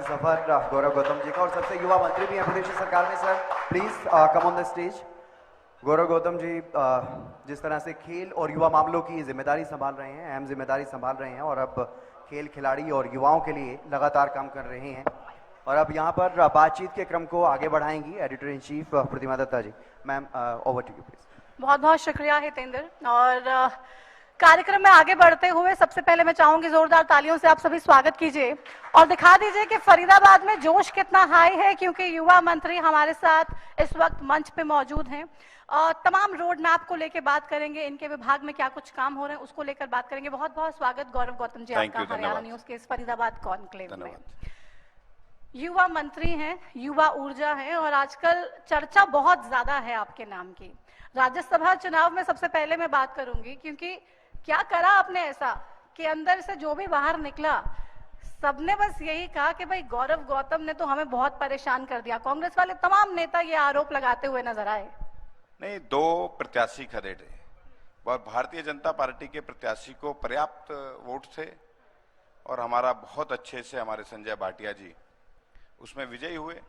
सफर गौरव गौतम जी का, और सबसे युवा मंत्री भी हैं प्रदेश सरकार में। Sir please come on the stage. Gaurav Gautam ji जिस तरह से खेल और युवा मामलों की जिम्मेदारी संभाल रहे हैं, अहम जिम्मेदारी संभाल रहे हैं, और अब खेल खिलाड़ी और युवाओं के लिए लगातार काम कर रहे हैं, और अब यहाँ पर बातचीत के क्रम को आगे बढ़ाएंगी editor in chief Pratima Datta ji. Ma'am over to you please. बहुत बहुत शुक्रिया हितेंद्र। और कार्यक्रम में आगे बढ़ते हुए सबसे पहले मैं चाहूंगी जोरदार तालियों से आप सभी स्वागत कीजिए और दिखा दीजिए कि फरीदाबाद में जोश कितना हाई है, क्योंकि युवा मंत्री हमारे साथ इस वक्त मंच पे मौजूद हैं। तमाम रोड मैप को लेकर बात करेंगे, इनके विभाग में क्या कुछ काम हो रहे हैं उसको लेकर बात करेंगे। बहुत बहुत स्वागत गौरव गौतम जी आपका हरियाणा न्यूज के इस फरीदाबाद कॉन्क्लेव में। युवा मंत्री हैं, युवा ऊर्जा है, और आजकल चर्चा बहुत ज्यादा है आपके नाम की। राज्यसभा चुनाव में सबसे पहले मैं बात करूंगी, क्योंकि क्या करा आपने ऐसा कि अंदर से जो भी बाहर निकला सबने बस यही कहा कि भाई गौरव गौतम ने तो हमें बहुत परेशान कर दिया। कांग्रेस वाले तमाम नेता ये आरोप लगाते हुए नजर आए। नहीं, दो प्रत्याशी खड़े थे और भारतीय जनता पार्टी के प्रत्याशी को पर्याप्त वोट थे, और हमारा बहुत अच्छे से हमारे संजय भाटिया जी उसमें विजयी हुए।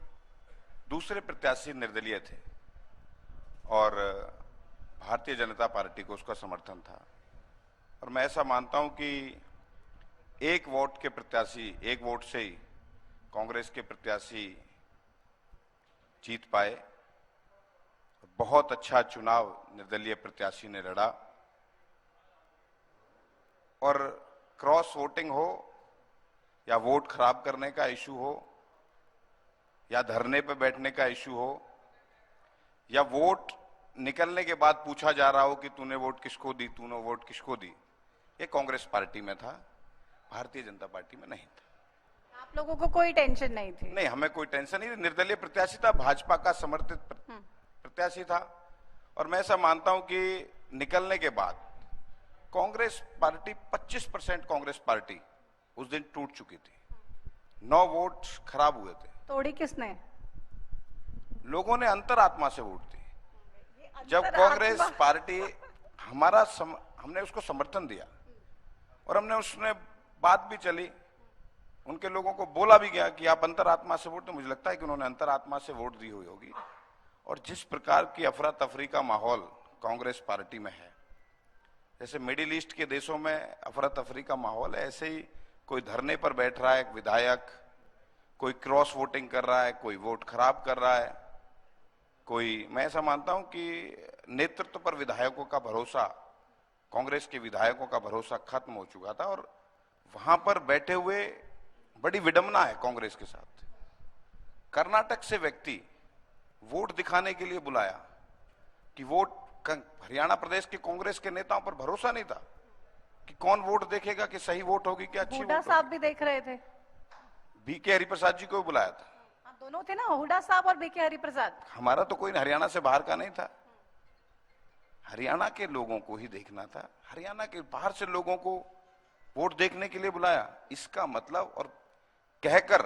दूसरे प्रत्याशी निर्दलीय थे और भारतीय जनता पार्टी को उसका समर्थन था। और मैं ऐसा मानता हूं कि एक वोट के प्रत्याशी, एक वोट से ही कांग्रेस के प्रत्याशी जीत पाए। बहुत अच्छा चुनाव निर्दलीय प्रत्याशी ने लड़ा, और क्रॉस वोटिंग हो या वोट खराब करने का इशू हो या धरने पर बैठने का इशू हो या वोट निकलने के बाद पूछा जा रहा हो कि तूने वोट किसको दी, तूने वोट किसको दी, ये कांग्रेस पार्टी में था, भारतीय जनता पार्टी में नहीं था। आप लोगों को कोई टेंशन नहीं थी? नहीं, हमें कोई टेंशन नहीं। निर्दलीय प्रत्याशी था, भाजपा का समर्थित प्रत्याशी था, और मैं ऐसा मानता हूं कि निकलने के बाद कांग्रेस पार्टी 25% कांग्रेस पार्टी उस दिन टूट चुकी थी। 9 वोट खराब हुए थे। तोड़ी किसने? लोगों ने अंतरात्मा से वोट दी। जब कांग्रेस पार्टी हमने उसको समर्थन दिया और हमने उसने बात भी चली, उनके लोगों को बोला भी गया कि आप अंतरात्मा से वोट, तो मुझे लगता है कि उन्होंने अंतरात्मा से वोट दी हुई होगी। और जिस प्रकार की अफरा तफरी का माहौल कांग्रेस पार्टी में है, जैसे मिडिल ईस्ट के देशों में अफरा तफरी का माहौल है, ऐसे ही कोई धरने पर बैठ रहा है विधायक, कोई क्रॉस वोटिंग कर रहा है, कोई वोट खराब कर रहा है, कोई, मैं ऐसा मानता हूं कि नेतृत्व पर विधायकों का भरोसा, कांग्रेस के विधायकों का भरोसा खत्म हो चुका था। और वहां पर बैठे हुए बड़ी विडंबना है कांग्रेस के साथ। कर्नाटक से व्यक्ति वोट दिखाने के लिए बुलाया कि वोट, हरियाणा प्रदेश के कांग्रेस के नेताओं पर भरोसा नहीं था कि कौन वोट देखेगा, कि सही वोट होगी, कि अच्छी वोट साहब भी देख रहे थे। बीके हरिप्रसाद जी को बुलाया था। दोनों थे ना, हुडा साहब और बीके हरिप्रसाद। हमारा तो कोई हरियाणा से बाहर का नहीं था, हरियाणा के लोगों को ही देखना था। हरियाणा के बाहर से लोगों को वोट देखने के लिए बुलाया, इसका मतलब, और कहकर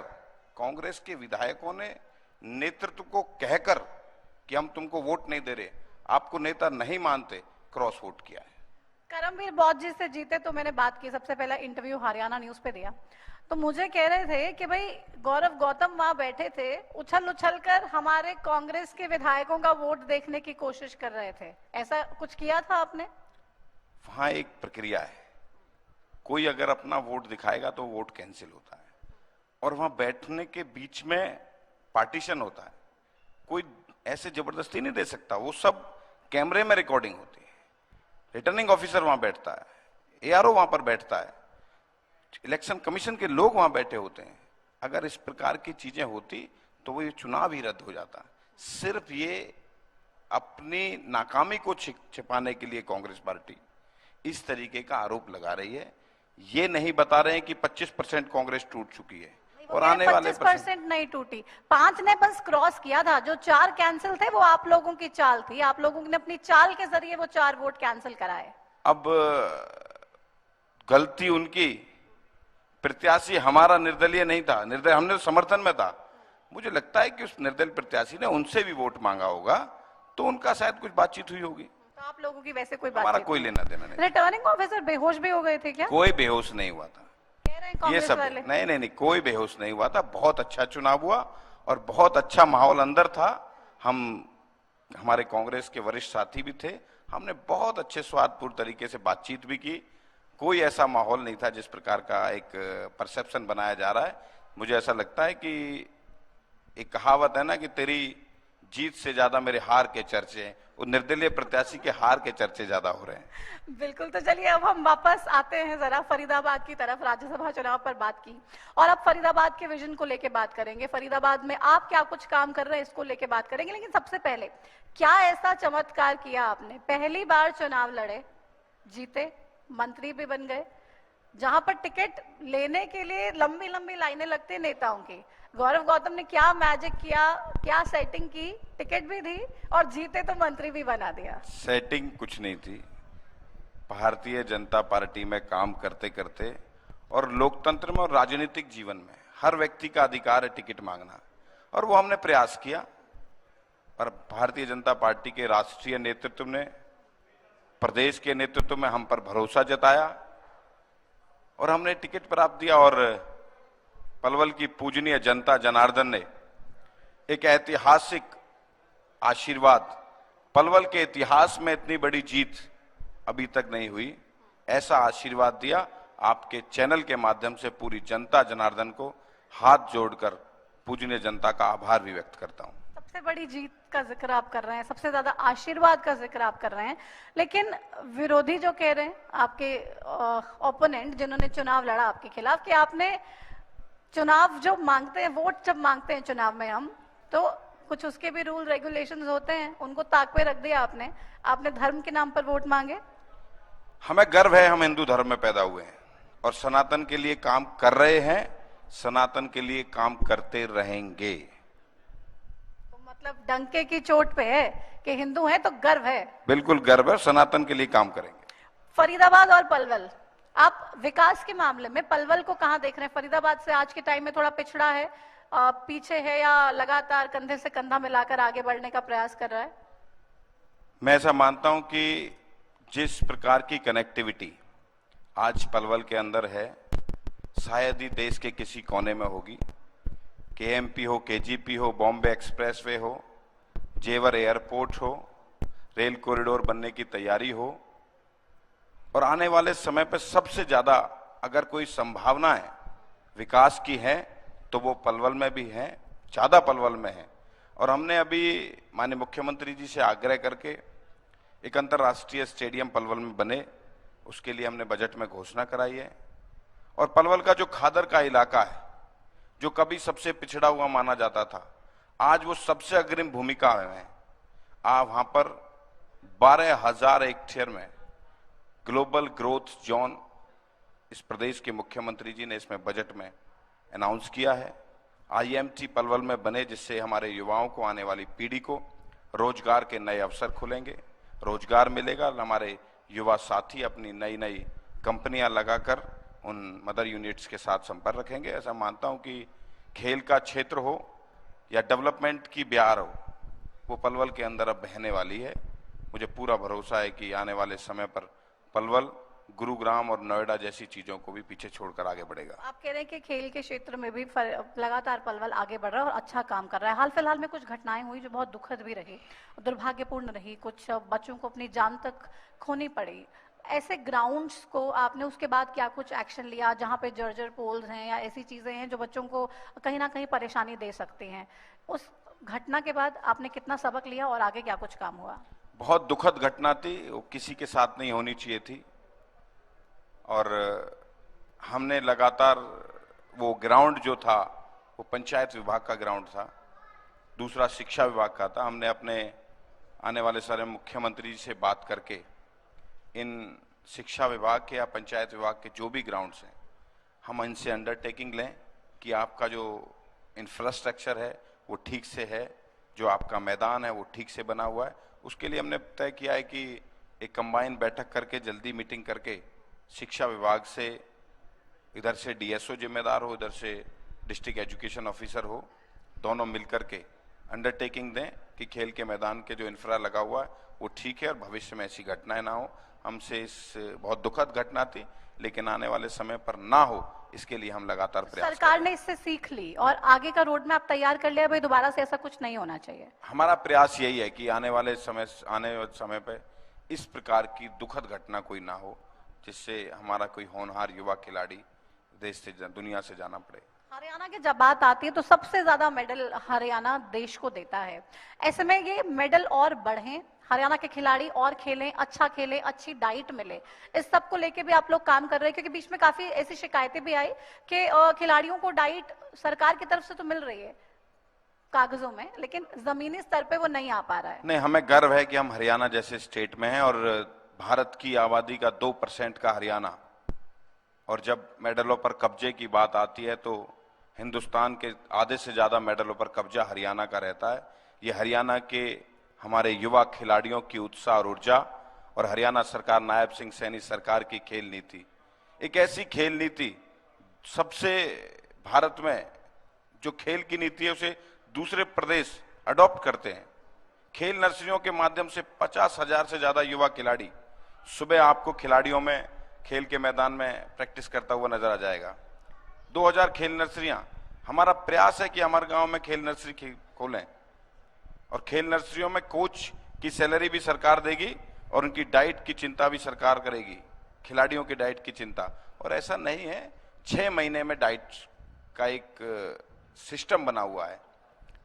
कांग्रेस के विधायकों ने नेतृत्व को कहकर कि हम तुमको वोट नहीं दे रहे, आपको नेता नहीं मानते, क्रॉस वोट किया है। करमवीर बौद्ध जी से जीते तो मैंने बात की, सबसे पहला इंटरव्यू हरियाणा न्यूज पे दिया, तो मुझे कह रहे थे कि भाई गौरव गौतम वहां बैठे थे, उछल उछल कर हमारे कांग्रेस के विधायकों का वोट देखने की कोशिश कर रहे थे। ऐसा कुछ किया था आपने? वहां एक प्रक्रिया है, कोई अगर अपना वोट दिखाएगा तो वोट कैंसिल होता है, और वहां बैठने के बीच में पार्टीशन होता है। कोई ऐसे जबरदस्ती नहीं दे सकता, वो सब कैमरे में रिकॉर्डिंग होती है। रिटर्निंग ऑफिसर वहां बैठता है, एआरओ वहां पर बैठता है, इलेक्शन कमीशन के लोग वहां बैठे होते हैं। अगर इस प्रकार की चीजें होती तो वो ये चुनाव ही रद्द हो जाता। सिर्फ ये अपनी नाकामी को छिपाने के लिए कांग्रेस पार्टी इस तरीके का आरोप लगा रही है। ये नहीं बता रहे हैं कि 25% कांग्रेस टूट चुकी है, और आने वाले 25% नहीं टूटी, 5 ने बस क्रॉस किया था। जो 4 कैंसिल थे वो आप लोगों की चाल थी, आप लोगों ने अपनी चाल के जरिए वो 4 वोट कैंसिल कराए। अब गलती उनकी, प्रत्याशी हमारा निर्दलीय नहीं था, निर्दलीय हमने तो समर्थन में था। मुझे लगता है कि उस निर्दलीय प्रत्याशी ने उनसे भी वोट मांगा होगा, तो उनका शायद कुछ बातचीत हुई होगी। तो आप लोगों की वैसे कोई हमारा कोई लेना देना नहीं। रिटर्निंग ऑफिसर बेहोश भी हो गए थे क्या? कोई बेहोश नहीं हुआ था। कह रहे हैं ये कांग्रेस सब वाले। नहीं, कोई बेहोश नहीं हुआ था। बहुत अच्छा चुनाव हुआ और बहुत अच्छा माहौल अंदर था। हमारे कांग्रेस के वरिष्ठ साथी भी थे, हमने बहुत अच्छे स्वादपूर्ण तरीके से बातचीत भी की। कोई ऐसा माहौल नहीं था जिस प्रकार का एक परसेप्शन बनाया जा रहा है। मुझे ऐसा लगता है कि एक कहावत है ना कि तेरी जीत से ज्यादा मेरे हार के चर्चे हैं, वो निर्दलीय प्रत्याशी के हार के चर्चे ज्यादा हो रहे हैं। बिल्कुल। तो चलिए अब हम वापस आते हैं जरा फरीदाबाद की तरफ। राज्यसभा चुनाव पर बात की और अब फरीदाबाद के विजन को लेके बात करेंगे। फरीदाबाद में आप क्या कुछ काम कर रहे हैं इसको लेके बात करेंगे, लेकिन सबसे पहले क्या ऐसा चमत्कार किया आपने? पहली बार चुनाव लड़े, जीते, मंत्री भी बन गए, जहां पर टिकट लेने के लिए लंबी लंबी लाइनें लगती है नेताओं की। गौरव गौतम ने क्या मैजिक किया, क्या सेटिंग की, टिकट भी दी और जीते तो मंत्री भी बना दिया? सेटिंग कुछ नहीं थी। भारतीय जनता पार्टी में काम करते करते और लोकतंत्र में और राजनीतिक जीवन में हर व्यक्ति का अधिकार है टिकट मांगना, और वो हमने प्रयास किया। और भारतीय जनता पार्टी के राष्ट्रीय नेतृत्व ने, प्रदेश के नेतृत्व में हम पर भरोसा जताया और हमने टिकट प्राप्त दिया। और पलवल की पूजनीय जनता जनार्दन ने एक ऐतिहासिक आशीर्वाद, पलवल के इतिहास में इतनी बड़ी जीत अभी तक नहीं हुई, ऐसा आशीर्वाद दिया। आपके चैनल के माध्यम से पूरी जनता जनार्दन को हाथ जोड़कर पूजनीय जनता का आभार भी व्यक्त करता हूं। सबसे बड़ी जीत का जिक्र आप कर रहे हैं, सबसे ज्यादा आशीर्वाद का जिक्र आप कर रहे हैं, लेकिन विरोधी जो कह रहे हैं, आपके ओपोनेंट जिन्होंने चुनाव लड़ा आपके खिलाफ, कि आपने चुनाव जो मांगते हैं, वोट जब मांगते हैं चुनाव में हम, तो कुछ उसके भी रूल रेगुलेशंस होते हैं, उनको ताक पे रख दिया आपने धर्म के नाम पर वोट मांगे। हमें गर्व है, हम हिंदू धर्म में पैदा हुए हैं और सनातन के लिए काम कर रहे हैं, सनातन के लिए काम करते रहेंगे। तो मतलब डंके की चोट पे है कि हिंदू हैं तो गर्व है। बिल्कुल गर्व है, सनातन के लिए काम करेंगे। फरीदाबाद और पलवल, आप विकास के मामले में पलवल को कहां देख रहे हैं? फरीदाबाद से आज के टाइम में थोड़ा पिछड़ा है, पीछे है, या लगातार कंधे से कंधा मिलाकर आगे बढ़ने का प्रयास कर रहा है? मैं ऐसा मानता हूं कि जिस प्रकार की कनेक्टिविटी आज पलवल के अंदर है, शायद ही देश के किसी कोने में होगी। केएमपी हो, केजीपी हो, बॉम्बे एक्सप्रेसवे हो, जेवर एयरपोर्ट हो, रेल कॉरिडोर बनने की तैयारी हो, और आने वाले समय पर सबसे ज्यादा अगर कोई संभावनाएं विकास की है तो वो पलवल में भी है, ज्यादा पलवल में है। और हमने अभी माननीय मुख्यमंत्री जी से आग्रह करके एक अंतर्राष्ट्रीय स्टेडियम पलवल में बने, उसके लिए हमने बजट में घोषणा कराई है। और पलवल का जो खादर का इलाका है, जो कभी सबसे पिछड़ा हुआ माना जाता था, आज वो सबसे अग्रिम भूमिका में है। वहां पर 12,000 हेक्टेयर में ग्लोबल ग्रोथ जोन इस प्रदेश के मुख्यमंत्री जी ने इसमें बजट में अनाउंस किया है। आईएमटी पलवल में बने, जिससे हमारे युवाओं को, आने वाली पीढ़ी को रोजगार के नए अवसर खुलेंगे, रोजगार मिलेगा। हमारे युवा साथी अपनी नई नई कंपनियां लगाकर उन मदर यूनिट्स के साथ संपर्क रखेंगे। ऐसा मानता हूं कि खेल का क्षेत्र हो या डेवलपमेंट की बयार हो, वो पलवल के अंदर अब बहने वाली है। मुझे पूरा भरोसा है कि आने वाले समय पर पलवल गुरुग्राम और नोएडा जैसी चीजों को भी पीछे छोड़कर आगे बढ़ेगा। आप कह रहे हैं कि खेल के क्षेत्र में भी लगातार पलवल आगे बढ़ रहा है और अच्छा काम कर रहा है। हाल फिलहाल में कुछ घटनाएं हुई जो बहुत दुखद भी रही, दुर्भाग्यपूर्ण रही, कुछ बच्चों को अपनी जान तक खोनी पड़ी। ऐसे ग्राउंड्स को आपने उसके बाद क्या कुछ एक्शन लिया जहां पे जर्जर पोल्स हैं या ऐसी चीजें हैं जो बच्चों को कहीं ना कहीं परेशानी दे सकती हैं? उस घटना के बाद आपने कितना सबक लिया और आगे क्या कुछ काम हुआ? बहुत दुखद घटना थी, वो किसी के साथ नहीं होनी चाहिए थी। और हमने लगातार, वो ग्राउंड जो था वो पंचायत विभाग का ग्राउंड था, दूसरा शिक्षा विभाग का था। हमने अपने आने वाले सारे मुख्यमंत्री जी से बात करके इन शिक्षा विभाग के या पंचायत विभाग के जो भी ग्राउंड्स हैं, हम इनसे अंडरटेकिंग लें कि आपका जो इंफ्रास्ट्रक्चर है वो ठीक से है, जो आपका मैदान है वो ठीक से बना हुआ है। उसके लिए हमने तय किया है कि एक कंबाइन बैठक करके, जल्दी मीटिंग करके, शिक्षा विभाग से, इधर से डीएसओ जिम्मेदार हो, इधर से डिस्ट्रिक्ट एजुकेशन ऑफिसर हो, दोनों मिलकर के अंडरटेकिंग दें कि खेल के मैदान के जो इंफ्रा लगा हुआ है वो ठीक है और भविष्य में ऐसी घटनाएं ना हो। हमसे इस बहुत दुखद घटना थी, लेकिन आने वाले समय पर ना हो इसके लिए हम लगातार प्रयास सरकार ने इससे सीख ली और आगे का रोड मैप तैयार कर लिया, भाई दोबारा से ऐसा कुछ नहीं होना चाहिए। हमारा प्रयास यही है कि आने वाले समय पे इस प्रकार की दुखद घटना कोई ना हो, जिससे हमारा कोई होनहार युवा खिलाड़ी देश से दुनिया से जाना पड़े। हरियाणा की जब बात आती है तो सबसे ज्यादा मेडल हरियाणा देश को देता है। ऐसे में ये मेडल और बढ़े, हरियाणा के खिलाड़ी और खेलें, अच्छा खेलें, अच्छी डाइट मिले, इस सब को लेके भी आप लोग काम कर रहे हैं, क्योंकि बीच में काफी ऐसी शिकायतें भी आई कि खिलाड़ियों को डाइट सरकार की तरफ से तो मिल रही है कागजों में, लेकिन जमीनी स्तर पे वो नहीं आ पा रहा है। नहीं, हमें गर्व है कि हम हरियाणा जैसे स्टेट में हैं और भारत की आबादी का 2% का हरियाणा, और जब मेडलों पर कब्जे की बात आती है तो हिंदुस्तान के आधे से ज्यादा मेडलों पर कब्जा हरियाणा का रहता है। ये हरियाणा के हमारे युवा खिलाड़ियों की उत्साह और ऊर्जा और हरियाणा सरकार, नायब सिंह सैनी सरकार की खेल नीति, एक ऐसी खेल नीति, सबसे भारत में जो खेल की नीति है उसे दूसरे प्रदेश अडॉप्ट करते हैं। खेल नर्सरियों के माध्यम से 50,000 से ज्यादा युवा खिलाड़ी सुबह आपको खिलाड़ियों में खेल के मैदान में प्रैक्टिस करता हुआ नजर आ जाएगा। 2000 खेल नर्सरियां, हमारा प्रयास है कि हमारे गांव में खेल नर्सरी खोलें, और खेल नर्सरियों में कोच की सैलरी भी सरकार देगी और उनकी डाइट की चिंता भी सरकार करेगी, खिलाड़ियों की डाइट की चिंता। और ऐसा नहीं है, 6 महीने में डाइट का एक सिस्टम बना हुआ है,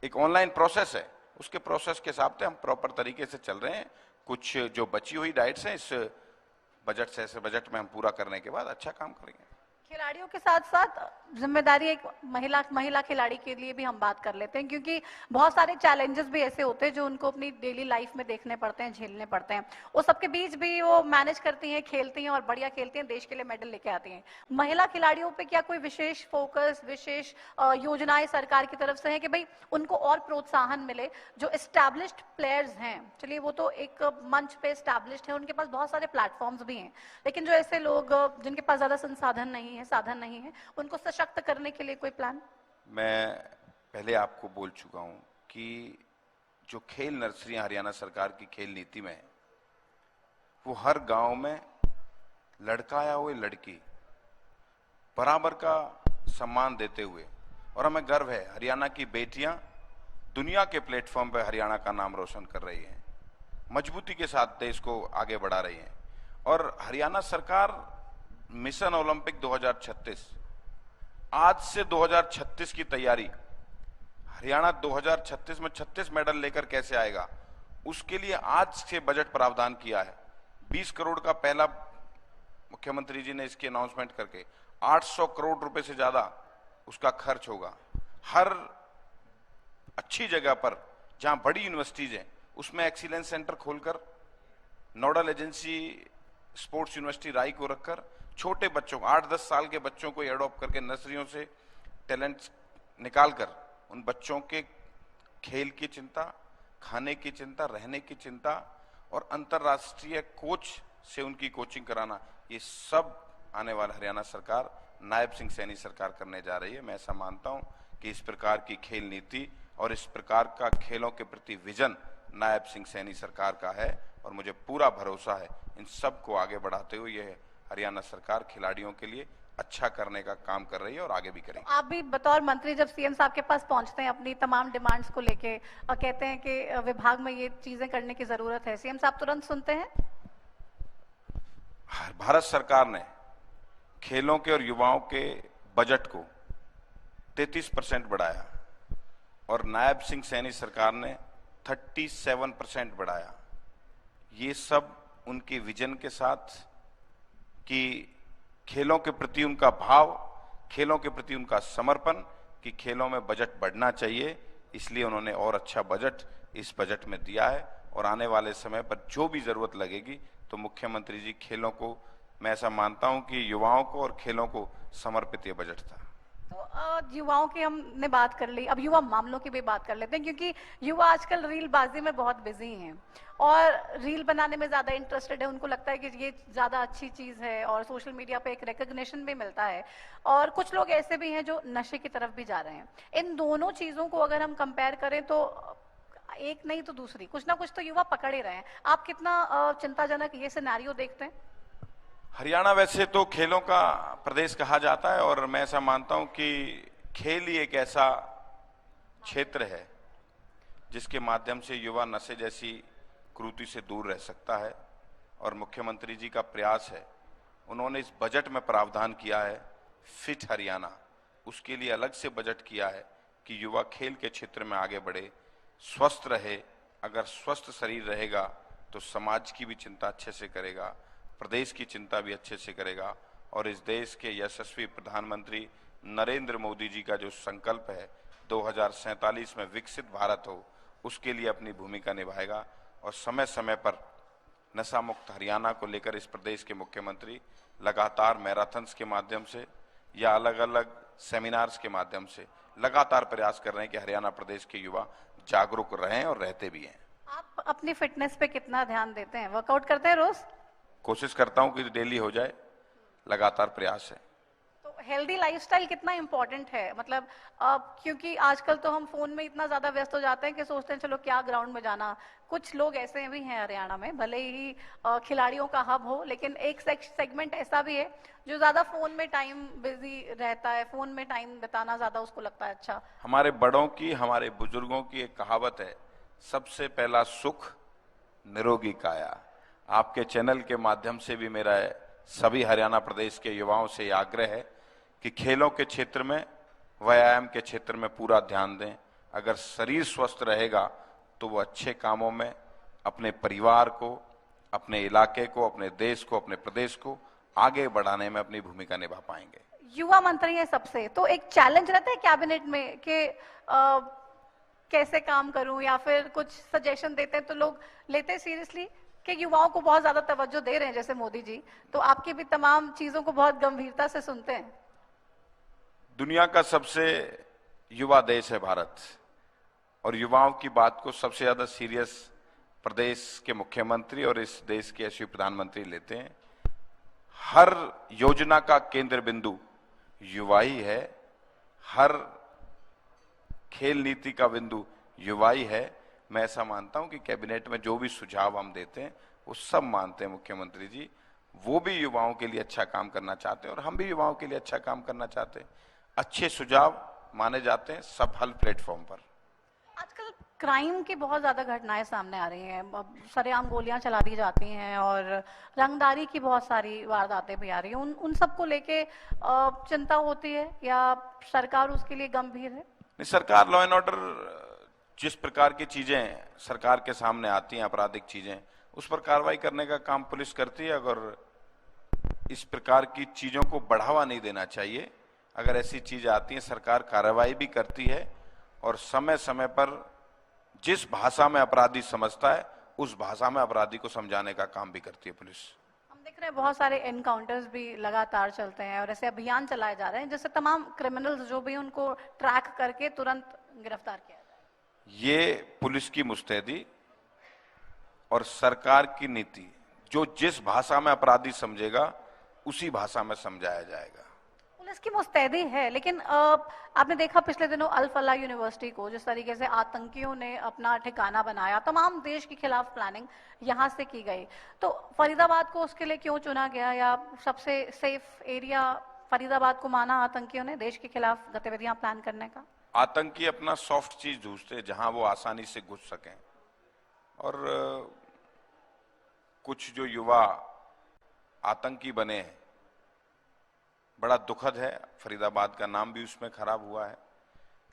एक ऑनलाइन प्रोसेस है, उसके प्रोसेस के हिसाब से हम प्रॉपर तरीके से चल रहे हैं। कुछ जो बची हुई डाइट्स हैं इस बजट में हम पूरा करने के बाद अच्छा काम करेंगे। खिलाड़ियों के साथ साथ जिम्मेदारी एक महिला खिलाड़ी के लिए भी हम बात कर लेते हैं, क्योंकि बहुत सारे चैलेंजेस भी ऐसे होते हैं जो उनको अपनी डेली लाइफ में देखने पड़ते हैं, झेलने पड़ते हैं। वो सबके बीच भी वो मैनेज करती हैं, खेलती हैं और बढ़िया खेलती हैं, देश के लिए मेडल लेके आती हैं। महिला खिलाड़ियों पे क्या कोई विशेष फोकस, विशेष योजनाएं सरकार की तरफ से है कि भाई उनको और प्रोत्साहन मिले? जो एस्टैब्लिश्ड प्लेयर्स हैं, चलिए वो तो एक मंच पे एस्टैब्लिश्ड है, उनके पास बहुत सारे प्लेटफॉर्म्स भी हैं, लेकिन जो ऐसे लोग जिनके पास ज्यादा साधन नहीं है, उनको सशक्त करने के लिए कोई प्लान? मैं पहले आपको बोल चुका हूं कि जो खेल नर्सरियां हरियाणा सरकार की खेल नीति में है, वो हर गांव में लड़का या हुए लड़की बराबर का सम्मान देते हुए, और हमें गर्व है हरियाणा की बेटियां दुनिया के प्लेटफॉर्म पर हरियाणा का नाम रोशन कर रही हैं, मजबूती के साथ देश को आगे बढ़ा रही हैं। और हरियाणा सरकार मिशन ओलंपिक 2036, आज से 2036 की तैयारी, हरियाणा 2036 में 36 मेडल लेकर कैसे आएगा, उसके लिए आज से बजट प्रावधान किया है। 20 करोड़ का पहला मुख्यमंत्री जी ने इसकी अनाउंसमेंट करके 800 करोड़ रुपए से ज्यादा उसका खर्च होगा। हर अच्छी जगह पर जहां बड़ी यूनिवर्सिटीज हैं उसमें एक्सीलेंस सेंटर खोलकर, नोडल एजेंसी स्पोर्ट्स यूनिवर्सिटी राई को रखकर छोटे बच्चों को, 8-10 साल के बच्चों को एडॉप्ट करके नर्सरियों से टैलेंट निकालकर उन बच्चों के खेल की चिंता, खाने की चिंता, रहने की चिंता और अंतरराष्ट्रीय कोच से उनकी कोचिंग कराना, ये सब आने वाला हरियाणा सरकार, नायब सिंह सैनी सरकार करने जा रही है। मैं ऐसा मानता हूं कि इस प्रकार की खेल नीति और इस प्रकार का खेलों के प्रति विजन नायब सिंह सैनी सरकार का है, और मुझे पूरा भरोसा है इन सब को आगे बढ़ाते हुए ये हरियाणा सरकार खिलाड़ियों के लिए अच्छा करने का काम कर रही है और आगे भी करेगी। आप भी बतौर मंत्री जब सीएम साहब के पास पहुंचते हैं अपनी तमाम डिमांड्स को लेके और कहते हैं कि विभाग में ये चीजें करने की जरूरत है, सीएम साहब तुरंत सुनते हैं? भारत सरकार ने खेलों के और युवाओं के बजट को 33% बढ़ाया और नायब सिंह सैनी सरकार ने 37% बढ़ाया। ये सब उनके विजन के साथ कि खेलों के प्रति उनका भाव, खेलों के प्रति उनका समर्पण, कि खेलों में बजट बढ़ना चाहिए, इसलिए उन्होंने और अच्छा बजट इस बजट में दिया है। और आने वाले समय पर जो भी जरूरत लगेगी तो मुख्यमंत्री जी खेलों को, मैं ऐसा मानता हूं कि युवाओं को और खेलों को समर्पित ये बजट था। तो युवाओं की हमने बात कर ली, अब युवा मामलों की भी बात कर लेते हैं, क्योंकि युवा आजकल रील बाजी में बहुत बिजी हैं और रील बनाने में ज्यादा इंटरेस्टेड है। उनको लगता है कि ये ज्यादा अच्छी चीज है और सोशल मीडिया पे एक रिकग्निशन भी मिलता है, और कुछ लोग ऐसे भी हैं जो नशे की तरफ भी जा रहे हैं। इन दोनों चीजों को अगर हम कंपेयर करें तो एक नहीं तो दूसरी, कुछ ना कुछ तो युवा पकड़ ही रहे हैं। आप कितना चिंताजनक ये सिनेरियो देखते हैं? हरियाणा वैसे तो खेलों का प्रदेश कहा जाता है और मैं ऐसा मानता हूं कि खेल ही एक ऐसा क्षेत्र है जिसके माध्यम से युवा नशे जैसी कुरीति से दूर रह सकता है। और मुख्यमंत्री जी का प्रयास है, उन्होंने इस बजट में प्रावधान किया है फिट हरियाणा, उसके लिए अलग से बजट किया है कि युवा खेल के क्षेत्र में आगे बढ़े, स्वस्थ रहे। अगर स्वस्थ शरीर रहेगा तो समाज की भी चिंता अच्छे से करेगा, प्रदेश की चिंता भी अच्छे से करेगा और इस देश के यशस्वी प्रधानमंत्री नरेंद्र मोदी जी का जो संकल्प है 2047 में विकसित भारत हो, उसके लिए अपनी भूमिका निभाएगा। और समय समय पर नशा मुक्त हरियाणा को लेकर इस प्रदेश के मुख्यमंत्री लगातार मैराथन्स के माध्यम से या अलग अलग सेमिनार्स के माध्यम से लगातार प्रयास कर रहे हैं कि हरियाणा प्रदेश के युवा जागरूक रहें और रहते भी हैं। आप अपनी फिटनेस पे कितना ध्यान देते हैं? वर्कआउट करते हैं रोज? कोशिश करता हूं कि डेली हो जाए, लगातार प्रयास है। तो हेल्दी लाइफस्टाइल कितना इंपॉर्टेंट है? मतलब क्योंकि आजकल तो हम फोन में इतना ज्यादा व्यस्त हो जाते हैं कि सोचते हैं चलो क्या ग्राउंड में जाना। कुछ लोग ऐसे भी हैं हरियाणा में, भले ही खिलाड़ियों का हब हो, लेकिन एक सेगमेंट ऐसा भी है जो ज्यादा फोन में टाइम बिजी रहता है, फोन में टाइम बिताना ज्यादा उसको लगता है अच्छा। हमारे बड़ों की, हमारे बुजुर्गों की एक कहावत है, सबसे पहला सुख निरोगी काया। आपके चैनल के माध्यम से भी मेरा सभी हरियाणा प्रदेश के युवाओं से आग्रह है कि खेलों के क्षेत्र में, व्यायाम के क्षेत्र में पूरा ध्यान दें। अगर शरीर स्वस्थ रहेगा तो वो अच्छे कामों में अपने परिवार को, अपने इलाके को, अपने देश को, अपने प्रदेश को आगे बढ़ाने में अपनी भूमिका निभा पाएंगे। युवा मंत्री है सबसे, तो एक चैलेंज रहता है कैबिनेट में कि कैसे काम करूं, या फिर कुछ सजेशन देते हैं तो लोग लेते हैं सीरियसली कि युवाओं को बहुत ज्यादा तवज्जो दे रहे हैं जैसे मोदी जी, तो आपकी भी तमाम चीजों को बहुत गंभीरता से सुनते हैं। दुनिया का सबसे युवा देश है भारत और युवाओं की बात को सबसे ज्यादा सीरियस प्रदेश के मुख्यमंत्री और इस देश के यशस्वी प्रधानमंत्री लेते हैं। हर योजना का केंद्र बिंदु युवा ही है, हर खेल नीति का बिंदु युवा ही है। मैं ऐसा मानता हूं कि कैबिनेट में जो भी सुझाव हम देते हैं वो सब मानते हैं मुख्यमंत्री जी, वो भी युवाओं के लिए अच्छा काम करना चाहते हैं और हम भी युवाओं के लिए अच्छा काम करना चाहते हैं। अच्छे सुझाव माने जाते हैं सब हल प्लेटफॉर्म पर। आजकल क्राइम की बहुत ज्यादा घटनाएं सामने आ रही हैं, सरेआम गोलियां चला दी जाती हैं और रंगदारी की बहुत सारी वारदातें भी आ रही हैं। उन सबको लेके चिंता होती है या सरकार उसके लिए गंभीर है? नहीं, सरकार लॉ एंड ऑर्डर, जिस प्रकार की चीजें सरकार के सामने आती हैं, आपराधिक चीजें, उस पर कार्रवाई करने का काम पुलिस करती है। अगर इस प्रकार की चीजों को बढ़ावा नहीं देना चाहिए, अगर ऐसी चीजें आती हैं सरकार कार्रवाई भी करती है और समय समय पर जिस भाषा में अपराधी समझता है उस भाषा में अपराधी को समझाने का काम भी करती है पुलिस। हम देख रहे हैं बहुत सारे एनकाउंटर्स भी लगातार चलते हैं और ऐसे अभियान चलाए जा रहे हैं जिससे तमाम क्रिमिनल्स जो भी उनको ट्रैक करके तुरंत गिरफ्तार किया जाए। ये पुलिस की मुस्तैदी और सरकार की नीति, जो जिस भाषा में अपराधी समझेगा उसी भाषा में समझाया जाएगा। पुलिस की मुस्तैदी है, लेकिन आपने देखा पिछले दिनों अल फलाह यूनिवर्सिटी को जिस तरीके से आतंकियों ने अपना ठिकाना बनाया, तमाम देश के खिलाफ प्लानिंग यहां से की गई, तो फरीदाबाद को उसके लिए क्यों चुना गया? या सबसे सेफ एरिया फरीदाबाद को माना आतंकियों ने देश के खिलाफ गतिविधियां प्लान करने का? आतंकी अपना सॉफ्ट चीज ढूंढते हैं जहां वो आसानी से घुस सकें और कुछ जो युवा आतंकी बने हैं, बड़ा दुखद है, फरीदाबाद का नाम भी उसमें खराब हुआ है।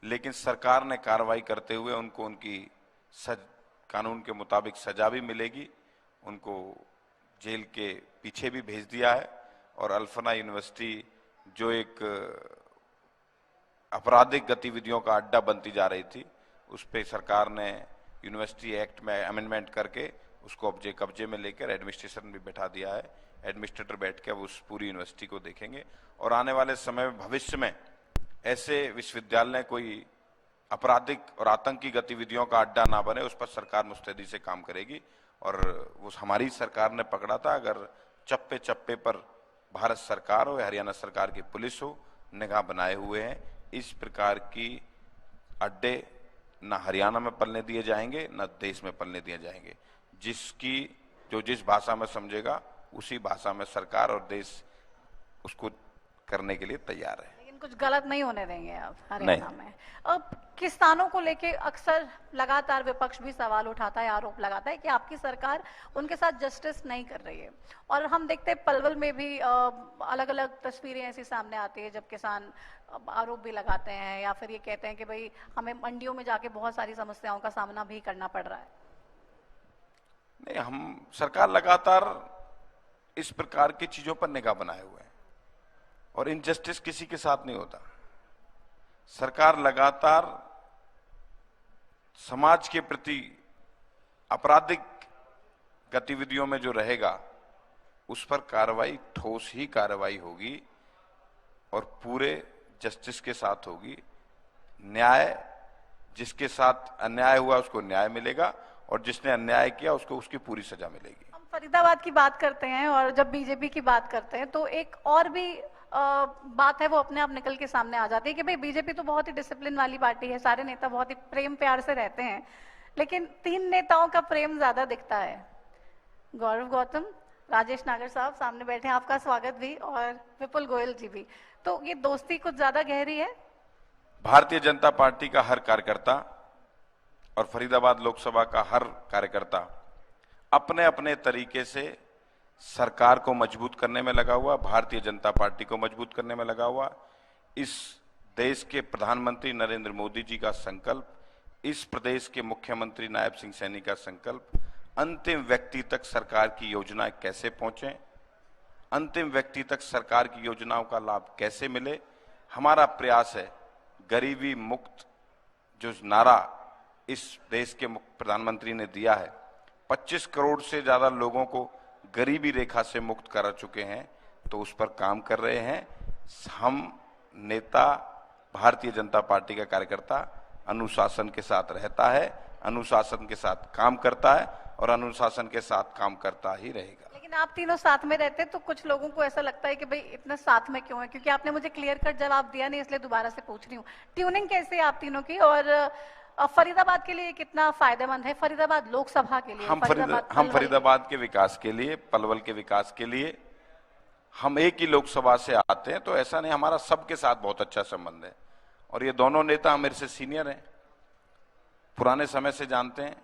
लेकिन सरकार ने कार्रवाई करते हुए उनको उनकी कानून के मुताबिक सजा भी मिलेगी, उनको जेल के पीछे भी भेज दिया है। और अल फलाह यूनिवर्सिटी जो एक आपराधिक गतिविधियों का अड्डा बनती जा रही थी, उस पर सरकार ने यूनिवर्सिटी एक्ट में अमेंडमेंट करके उसको कब्जे में लेकर एडमिनिस्ट्रेशन भी बैठा दिया है। एडमिनिस्ट्रेटर बैठ के अब उस पूरी यूनिवर्सिटी को देखेंगे और आने वाले समय में भविष्य में ऐसे विश्वविद्यालय कोई आपराधिक और आतंकी गतिविधियों का अड्डा ना बने, उस पर सरकार मुस्तैदी से काम करेगी। और वो हमारी सरकार ने पकड़ा था, अगर चप्पे चप्पे पर भारत सरकार हो या हरियाणा सरकार की पुलिस हो, निगाह बनाए हुए हैं। इस प्रकार की अड्डे न हरियाणा में पलने दिए जाएंगे, न देश में पलने दिए जाएंगे। जिस भाषा में समझेगा उसी भाषा में सरकार और देश उसको करने के लिए तैयार है। लेकिन कुछ गलत नहीं होने देंगे आप नहीं। हरियाणा में। अब किसानों को लेके अक्सर लगातार विपक्ष भी सवाल उठाता है, आरोप लगाता है कि आपकी सरकार उनके साथ जस्टिस नहीं कर रही है। और हम देखते हैं पलवल में भी अलग अलग तस्वीरें ऐसी सामने आती है जब किसान आरोप भी लगाते हैं या फिर ये कहते हैं कि भाई हमें मंडियों में जाके बहुत सारी समस्याओं का सामना भी करना पड़ रहा है। नहीं, हम सरकार लगातार इस प्रकार की चीजों पर निगाह बनाए हुए हैं और इनजस्टिस किसी के साथ नहीं होता। सरकार लगातार समाज के प्रति आपराधिक गतिविधियों में जो रहेगा उस पर कार्रवाई, ठोस ही कार्रवाई होगी और पूरे जस्टिस के साथ होगी। न्याय, जिसके साथ अन्याय हुआ उसको न्याय मिलेगा और जिसने अन्याय किया उसको उसकी पूरी सजा मिलेगी। हम फरीदाबाद की बात करते हैं और जब बीजेपी की बात करते हैं तो एक और भी बात है वो अपने आप निकल के सामने आ जाती है कि भाई बीजेपी तो बहुत ही डिसिप्लिन वाली पार्टी है, सारे नेता बहुत ही प्रेम प्यार से रहते हैं, लेकिन 3 नेताओं का प्रेम ज्यादा दिखता है। गौरव गौतम, राजेश नागर साहब सामने बैठे हैं, आपका स्वागत भी, और विपुल गोयल जी भी। तो ये दोस्ती कुछ ज्यादा गहरी है? भारतीय जनता पार्टी का हर कार्यकर्ता और फरीदाबाद लोकसभा का हर कार्यकर्ता अपने अपने तरीके से सरकार को मजबूत करने में लगा हुआ, भारतीय जनता पार्टी को मजबूत करने में लगा हुआ। इस देश के प्रधानमंत्री नरेंद्र मोदी जी का संकल्प, इस प्रदेश के मुख्यमंत्री नायब सिंह सैनी का संकल्प, अंतिम व्यक्ति तक सरकार की योजनाएं कैसे पहुंचे, अंतिम व्यक्ति तक सरकार की योजनाओं का लाभ कैसे मिले, हमारा प्रयास है। गरीबी मुक्त जो नारा इस देश के प्रधानमंत्री ने दिया है, 25 करोड़ से ज्यादा लोगों को गरीबी रेखा से मुक्त करा चुके हैं, तो उस पर काम कर रहे हैं। हम नेता, भारतीय जनता पार्टी का कार्यकर्ता अनुशासन के साथ रहता है, अनुशासन के साथ काम करता है और अनुशासन के साथ काम करता ही रहेगा। लेकिन आप तीनों साथ में रहते तो कुछ लोगों को ऐसा लगता है कि भाई इतना साथ में क्यों है, क्योंकि आपने मुझे क्लियर कट जवाब दिया नहीं, इसलिए दोबारा से पूछ रही हूँ। ट्यूनिंग कैसे है आप तीनों की, और फरीदाबाद के लिए कितना फायदेमंद है, फरीदाबाद लोकसभा के लिए? हम फरीदाबाद के विकास के लिए, पलवल के विकास के लिए हम एक ही लोकसभा से आते हैं, तो ऐसा नहीं, हमारा सबके साथ बहुत अच्छा संबंध है। और ये दोनों नेता मेरे से सीनियर हैं, पुराने समय से जानते हैं।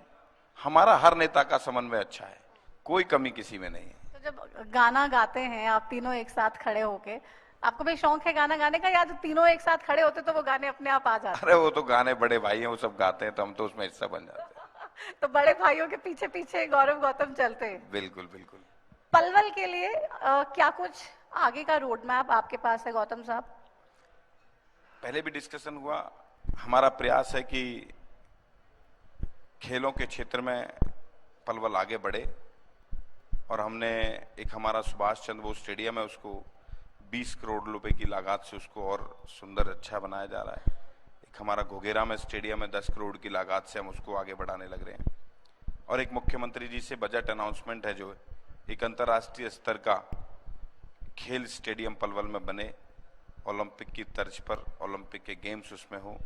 हमारा हर नेता का समन्वय अच्छा है, कोई कमी किसी में नहीं है। तो जब गाना गाते हैं आप तीनों एक साथ खड़े होके, आपको भी शौक है गाना गाने का, या जो तीनों एक साथ खड़े होते तो वो गाने अपने आप आ जाते? अरे वो तो गाने बड़े भाई हैं, वो सब गाते हैं, तो हम तो उसमें हिस्सा बन जाते हैं। तो बड़े भाइयों के पीछे पीछे गौरव गौतम चलते हैं। बिल्कुल बिल्कुल। पलवल के लिए क्या कुछ आगे का रोड मैप आपके पास है गौतम साहब? पहले भी डिस्कशन हुआ, हमारा प्रयास है कि खेलों के क्षेत्र में पलवल आगे बढ़े और हमने एक हमारा सुभाष चंद्र बोस स्टेडियम है, उसको 20 करोड़ रुपए की लागत से उसको और सुंदर अच्छा बनाया जा रहा है। एक हमारा घोघेरा में स्टेडियम है, 10 करोड़ की लागत से हम उसको आगे बढ़ाने लग रहे हैं। और एक मुख्यमंत्री जी से बजट अनाउंसमेंट है, जो एक अंतर्राष्ट्रीय स्तर का खेल स्टेडियम पलवल में बने, ओलंपिक की तर्ज पर ओलंपिक के गेम्स उसमें हो,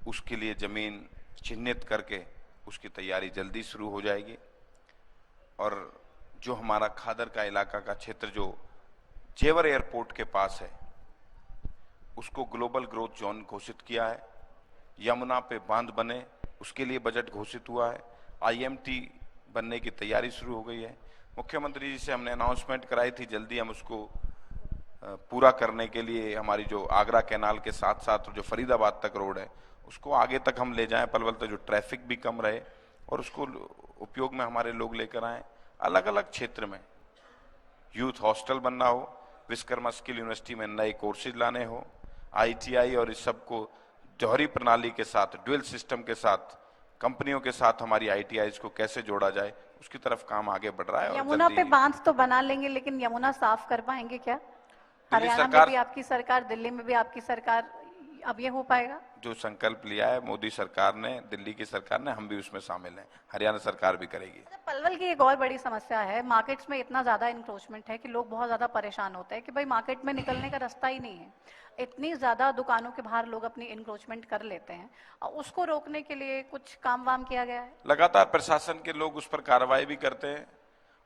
उसके लिए जमीन चिन्हित करके उसकी तैयारी जल्दी शुरू हो जाएगी। और जो हमारा खादर का इलाका का क्षेत्र जो जेवर एयरपोर्ट के पास है, उसको ग्लोबल ग्रोथ जोन घोषित किया है। यमुना पे बांध बने, उसके लिए बजट घोषित हुआ है। IMT बनने की तैयारी शुरू हो गई है। मुख्यमंत्री जी से हमने अनाउंसमेंट कराई थी, जल्दी हम उसको पूरा करने के लिए हमारी जो आगरा कैनाल के साथ साथ जो फरीदाबाद तक रोड है उसको आगे तक हम ले जाएं, पलवल तक, जो ट्रैफिक भी कम रहे और उसको उपयोग में हमारे लोग लेकर आए। अलग अलग क्षेत्र में यूथ हॉस्टल बनना हो, विश्वकर्मा स्किल यूनिवर्सिटी में नए कोर्सेज लाने हो, ITI और इस सब को जौहरी प्रणाली के साथ, ड्यूअल सिस्टम के साथ, कंपनियों के साथ हमारी ITIs को कैसे जोड़ा जाए, उसकी तरफ काम आगे बढ़ रहा है। यमुना पे बांध तो बना लेंगे, लेकिन यमुना साफ कर पाएंगे क्या? हरियाणा में भी आपकी सरकार, दिल्ली में भी आपकी सरकार, अब ये हो पाएगा? जो संकल्प लिया है मोदी सरकार ने, दिल्ली की सरकार ने, हम भी उसमें शामिल हैं, हरियाणा सरकार भी करेगी। अच्छा, पलवल की एक और बड़ी समस्या है, मार्केट्स में इतना ज्यादा इंक्रोचमेंट है कि लोग बहुत ज्यादा परेशान होते हैं कि भाई मार्केट में निकलने का रास्ता ही नहीं है। इतनी ज्यादा दुकानों के बाहर लोग अपनी इंक्रोचमेंट कर लेते हैं, और उसको रोकने के लिए कुछ काम वाम किया गया है? लगातार प्रशासन के लोग उस पर कार्रवाई भी करते हैं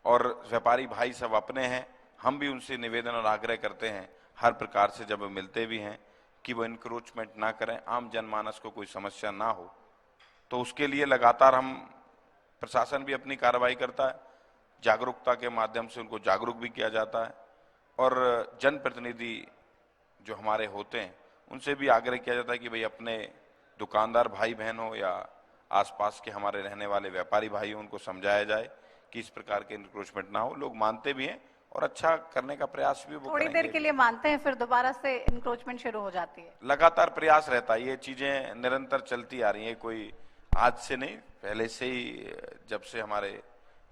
और व्यापारी भाई सब अपने हैं, हम भी उनसे निवेदन और आग्रह करते हैं हर प्रकार से जब मिलते भी हैं कि वो इंक्रोचमेंट ना करें, आम जनमानस को कोई समस्या ना हो। तो उसके लिए लगातार हम, प्रशासन भी अपनी कार्रवाई करता है, जागरूकता के माध्यम से उनको जागरूक भी किया जाता है, और जनप्रतिनिधि जो हमारे होते हैं उनसे भी आग्रह किया जाता है कि भाई अपने दुकानदार भाई बहन हो या आसपास के हमारे रहने वाले व्यापारी भाई हो, उनको समझाया जाए कि इस प्रकार के इंक्रोचमेंट ना हो। लोग मानते भी हैं और अच्छा करने का प्रयास भी वो थोड़ी देर के लिए मानते हैं, फिर दोबारा से इंक्रोचमेंट शुरू हो जाती है। लगातार प्रयास रहता है, ये चीजें निरंतर चलती आ रही हैं, कोई आज से नहीं, पहले से ही, जब से हमारे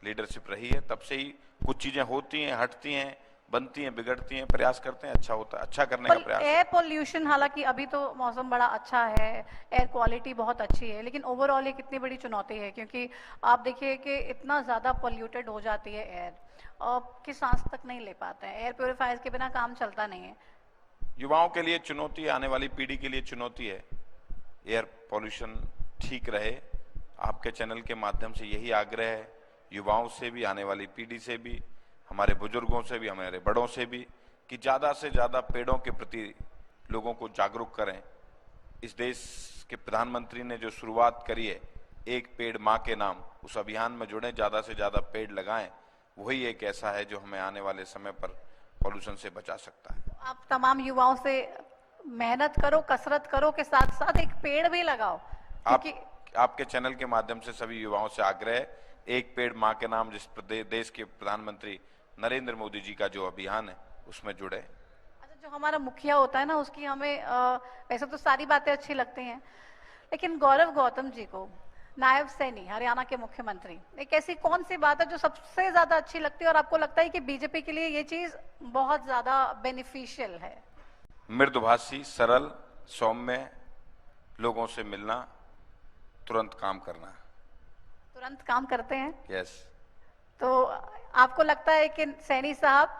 लीडरशिप रही है तब से ही कुछ चीजें होती हैं, हटती हैं, बनती हैं, बिगड़ती हैं, प्रयास करते हैं, अच्छा होता है, अच्छा करने का प्रयास। एयर पोल्यूशन, हालांकि अभी तो मौसम बड़ा अच्छा है, एयर क्वालिटी बहुत अच्छी है, लेकिन ओवरऑल ये कितनी बड़ी चुनौती है, क्योंकि आप देखिए कि इतना ज्यादा पोल्यूटेड हो जाती है एयर, कि सांस तक नहीं ले पाते हैं। एयर प्योरीफायर्स के बिना काम चलता नहीं है। युवाओं के लिए चुनौती है, आने वाली पीढ़ी के लिए चुनौती है, एयर पॉल्यूशन ठीक रहे। आपके चैनल के माध्यम से यही आग्रह है, युवाओं से भी, आने वाली पीढ़ी से भी, हमारे बुजुर्गों से भी, हमारे बड़ों से भी, कि ज्यादा से ज्यादा पेड़ों के प्रति लोगों को जागरूक करें। इस देश के प्रधानमंत्री ने जो शुरुआत करी है, एक पेड़ माँ के नाम, उस अभियान में जुड़े, ज्यादा से ज्यादा पेड़ लगाएं। वही एक ऐसा है जो हमें आने वाले समय पर पॉल्यूशन से बचा सकता है। आप तमाम युवाओं से मेहनत करो, कसरत करो के साथ साथ एक पेड़ भी लगाओ, क्योंकि आपके चैनल के माध्यम से सभी युवाओं से आग्रह है, एक पेड़ माँ के नाम, जिस देश के प्रधानमंत्री नरेंद्र मोदी जी का जो अभियान है उसमें जुड़े। अच्छा, जो हमारा मुखिया होता है ना, उसकी हमें वैसे तो सारी बातें अच्छी लगती हैं, लेकिन गौरव गौतम जी को नायब सैनी, हरियाणा के मुख्यमंत्री, एक ऐसी कौन सी बात है जो सबसे ज्यादा अच्छी लगती है और आपको लगता है कि बीजेपी के लिए ये चीज बहुत ज्यादा बेनिफिशियल है? मृदुभाषी, सरल, सौम्य, लोगों से मिलना, तुरंत काम करना। तुरंत काम करते हैं? यस। तो आपको लगता है कि सैनी साहब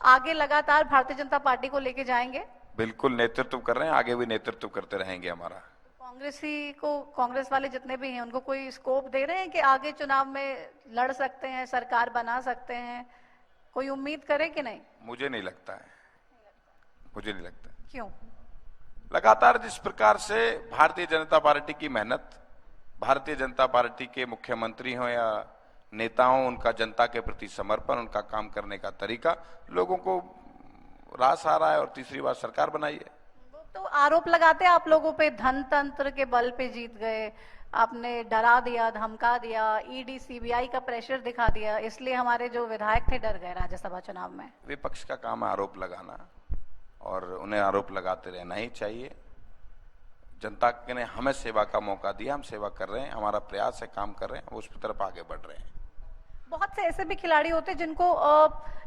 आगे लगातार भारतीय जनता पार्टी को लेके जाएंगे? बिल्कुल नेतृत्व कर रहे हैं, आगे भी नेतृत्व करते रहेंगे हमारा। कांग्रेसी को, कांग्रेस वाले जितने भी हैं, उनको कोई स्कोप दे रहे हैं कि आगे चुनाव में लड़ सकते हैं, सरकार बना सकते हैं? कोई उम्मीद करे कि नहीं? मुझे नहीं लगता है, मुझे नहीं लगता। क्यों? लगातार जिस प्रकार से भारतीय जनता पार्टी की मेहनत, भारतीय जनता पार्टी के मुख्यमंत्री हो या नेता हो, उनका जनता के प्रति समर्पण, उनका काम करने का तरीका लोगों को रास आ रहा है, और तीसरी बार सरकार बनाई है। तो आरोप लगाते हैं आप लोगों पे, धन तंत्र के बल पे जीत गए, आपने डरा दिया, धमका दिया, ईडी सीबीआई का प्रेशर दिखा दिया, इसलिए हमारे जो विधायक थे डर गए राज्यसभा चुनाव में। विपक्ष का काम है आरोप लगाना, और उन्हें आरोप लगाते रहना ही चाहिए। जनता ने हमें सेवा का मौका दिया, हम सेवा कर रहे हैं, हमारा प्रयास है, काम कर रहे हैं, उस तरफ आगे बढ़ रहे हैं। बहुत से ऐसे भी खिलाड़ी होते हैं जिनको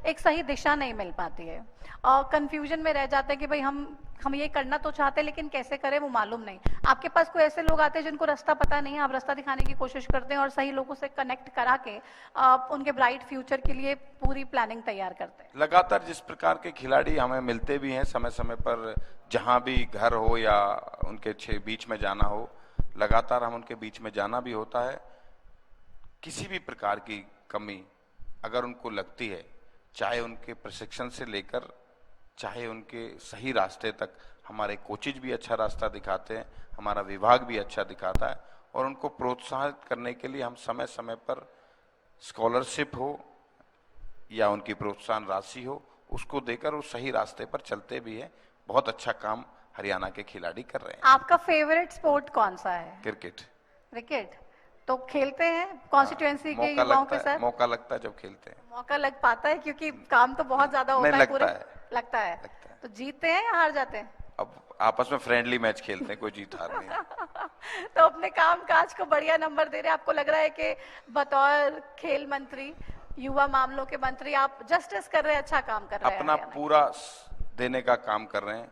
एक सही दिशा नहीं मिल पाती है, कंफ्यूजन में रह जाते हैं कि भाई हम ये करना तो चाहते हैं लेकिन कैसे करें वो मालूम नहीं। आपके पास कोई ऐसे लोग आते हैं जिनको रास्ता पता नहीं है, आप रास्ता दिखाने की कोशिश करते हैं और सही लोगों से कनेक्ट करा के उनके ब्राइट फ्यूचर के लिए पूरी प्लानिंग तैयार करते हैं? लगातार जिस प्रकार के खिलाड़ी हमें मिलते भी हैं समय समय पर, जहां भी घर हो या उनके बीच में जाना हो, लगातार हम उनके बीच में जाना भी होता है। किसी भी प्रकार की कमी अगर उनको लगती है, चाहे उनके प्रशिक्षण से लेकर चाहे उनके सही रास्ते तक, हमारे कोचेज भी अच्छा रास्ता दिखाते हैं, हमारा विभाग भी अच्छा दिखाता है, और उनको प्रोत्साहित करने के लिए हम समय समय पर स्कॉलरशिप हो या उनकी प्रोत्साहन राशि हो, उसको देकर वो सही रास्ते पर चलते भी हैं। बहुत अच्छा काम हरियाणा के खिलाड़ी कर रहे हैं। आपका फेवरेट स्पोर्ट कौन सा है? क्रिकेट। क्रिकेट तो खेलते हैं कॉन्स्टिट्यूएंसी के युवाओं के साथ? मौका लगता है जब खेलते हैं। मौका लग पाता है क्योंकि काम तो बहुत ज्यादा होता है पूरे। लगता है। तो जीतते हैं या हार जाते हैं? अब आपस में फ्रेंडली मैच खेलते हैं, कोई जीत हार नहीं है। तो अपने काम काज को बढ़िया नंबर दे रहे हैं। आपको लग रहा है कि बतौर खेल मंत्री, युवा मामलों के मंत्री, आप जस्टिस कर रहे हैं, अच्छा काम कर रहे हैं? अपना पूरा देने का काम कर रहे हैं।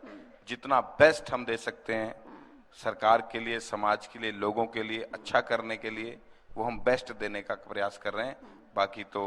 जितना बेस्ट हम दे सकते हैं सरकार के लिए, समाज के लिए, लोगों के लिए अच्छा करने के लिए, वो हम बेस्ट देने का प्रयास कर रहे हैं। बाकी तो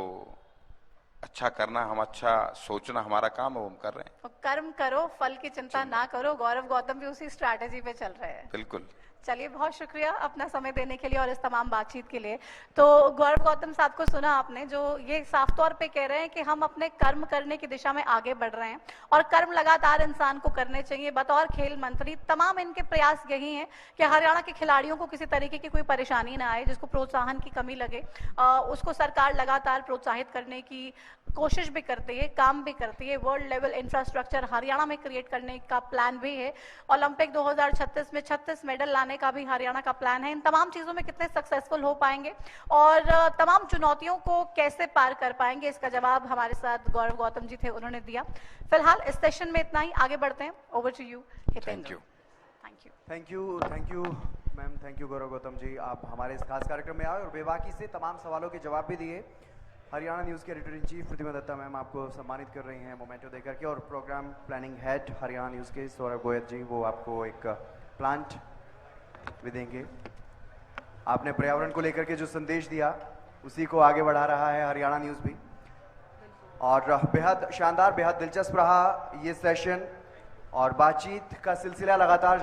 अच्छा करना, हम अच्छा सोचना हमारा काम है, वो हम कर रहे हैं। तो कर्म करो, फल की चिंता ना करो। गौरव गौतम भी उसी स्ट्रैटेजी पे चल रहे हैं। बिल्कुल। चलिए, बहुत शुक्रिया अपना समय देने के लिए और इस तमाम बातचीत के लिए। तो गौरव गौतम साहब को सुना आपने, जो ये साफ तौर पे कह रहे हैं कि हम अपने कर्म करने की दिशा में आगे बढ़ रहे हैं और कर्म लगातार इंसान को करने चाहिए। बतौर खेल मंत्री तमाम इनके प्रयास यही हैं कि हरियाणा के खिलाड़ियों को किसी तरीके की कोई परेशानी ना आए, जिसको प्रोत्साहन की कमी लगे उसको सरकार लगातार प्रोत्साहित करने की कोशिश भी करती है, काम भी करती है। वर्ल्ड लेवल इंफ्रास्ट्रक्चर हरियाणा में क्रिएट करने का प्लान भी है। ओलंपिक 2036 में 36 मेडल लाने का भी हरियाणा का प्लान है। इन तमाम चीजों में कितने सक्सेसफुल हो पाएंगे और तमाम चुनौतियों को कैसे पार कर पाएंगे, इसका जवाब हमारे साथ गौरव गौतम जी थे, उन्होंने दिया। फिलहाल इस सेशन में इतना ही, आगे बढ़ते हैं। Over to you thank you. Thank you ma'am, thank you Gaurav Gautam ji, आप हमारे इस खास कार्यक्रम में आए और बेबाकी से तमाम सवालों के जवाब भी दिए। हरियाणा न्यूज़ के editor in chief Pratima Datta ma'am आपको सम्मानित कर रही हैं मोमेंटो देकर के, और programme planning head Haryana news के सौरभ गोयल जी, वो आपको एक प्लांट भी देंगे। आपने पर्यावरण को लेकर के जो संदेश दिया उसी को आगे बढ़ा रहा है हरियाणा न्यूज़ भी, और बेहद शानदार, बेहद दिलचस्प रहा ये सेशन और बातचीत का सिलसिला लगातार